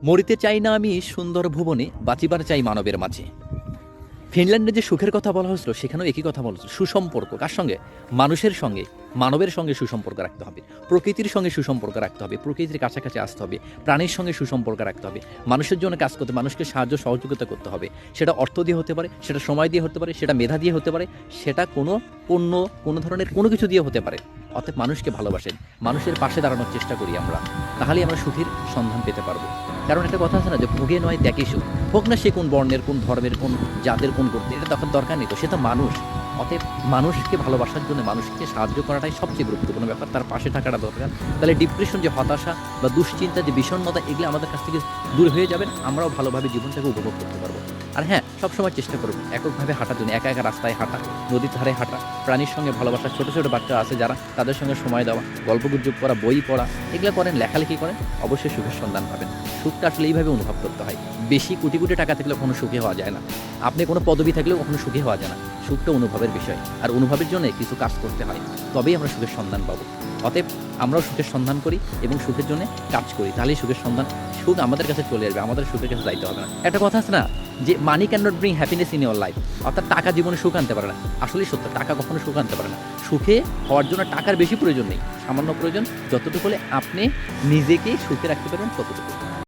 মরিতে চাই না আমি সুন্দর ভুবনে, বাঁচিবার চাই মানবের মাঝে। ফিনল্যান্ডে যে সুখের কথা বলা হয়েছিল সেখানেও একই কথা বলা হয়েছিল। সুসম্পর্ক কার সঙ্গে? মানুষের সঙ্গে, মানবের সঙ্গে সুসম্পর্ক রাখতে হবে, প্রকৃতির সঙ্গে সুসম্পর্ক রাখতে হবে, প্রকৃতির কাছাকাছি আসতে হবে, প্রাণীর সঙ্গে সুসম্পর্ক রাখতে হবে, মানুষের জন্য কাজ করতে, মানুষকে সাহায্য সহযোগিতা করতে হবে। সেটা অর্থ দিয়ে হতে পারে, সেটা সময় দিয়ে হতে পারে, সেটা মেধা দিয়ে হতে পারে, সেটা কোনো পণ্য, কোনো ধরনের কোনো কিছু দিয়ে হতে পারে। অতএব মানুষকে ভালোবাসেন, মানুষের পাশে দাঁড়ানোর চেষ্টা করি আমরা, তাহলেই আমরা সুখের সন্ধান পেতে পারবো। কারণ একটা কথা আছে না, যে ভোগে নয় দেখে সুখ। হোক না সে কোন বর্ণের, কোন ধর্মের, কোন জাতের, কোন করতে, এটা তখন দরকার নেই তো, সে তো মানুষ। অতএব মানুষকে ভালোবাসার জন্য মানুষকে সাহায্য করাটাই সবচেয়ে গুরুত্বপূর্ণ ব্যাপার, তার পাশে থাকাটা দরকার। তাহলে ডিপ্রেশন, যে হতাশা বা দুশ্চিন্তা, যে বিষণ্ণতা, এগুলো আমাদের কাছ থেকে দূর হয়ে যাবেন, আমরাও ভালোভাবে জীবনটাকে উপভোগ করতে পারবো। আর হ্যাঁ, সবসময় চেষ্টা করবেন এককভাবে হাঁটার জন্য, একা একা রাস্তায় হাঁটা, নদীর ধারে হাঁটা, প্রাণীর সঙ্গে ভালোবাসা, ছোটো ছোটো বাচ্চা আছে যারা, তাদের সঙ্গে সময় দেওয়া, গল্পগুজব করা, বই পড়া, এগুলো করেন, লেখালেখি করেন, অবশ্যই সুখের সন্ধান পাবেন। সুখটা আসলে এইভাবে অনুভব করতে হয়। বেশি কোটি কোটি টাকা থাকলেও কখনো সুখী হওয়া যায় না, আপনি কোনো পদবি থাকলেও কখনো সুখী হওয়া যায় না। সুখটা অনুভবের বিষয়, আর অনুভবের জন্য কিছু কাজ করতে হয়, তবেই আমরা সুখের সন্ধান পাবো। অতএব আমরাও সুখের সন্ধান করি এবং সুখের জন্য কাজ করি, তাহলেই সুখের সন্ধান, সুখ আমাদের কাছে চলে আসবে, আমাদের সুখের কাছে যাইতে হবে না। একটা কথা আছে না, যে money can not bring happiness in your life, অর্থাৎ টাকা জীবনে সুখ আনতে পারে না। আসলেই সত্য, টাকা কখনো সুখ আনতে পারে না। সুখে হওয়ার জন্য টাকার বেশি প্রয়োজন নেই, সামান্য প্রয়োজন, যতটুকু হলে আপনি নিজেকে সুখে রাখতে পারবেন ততটুকু।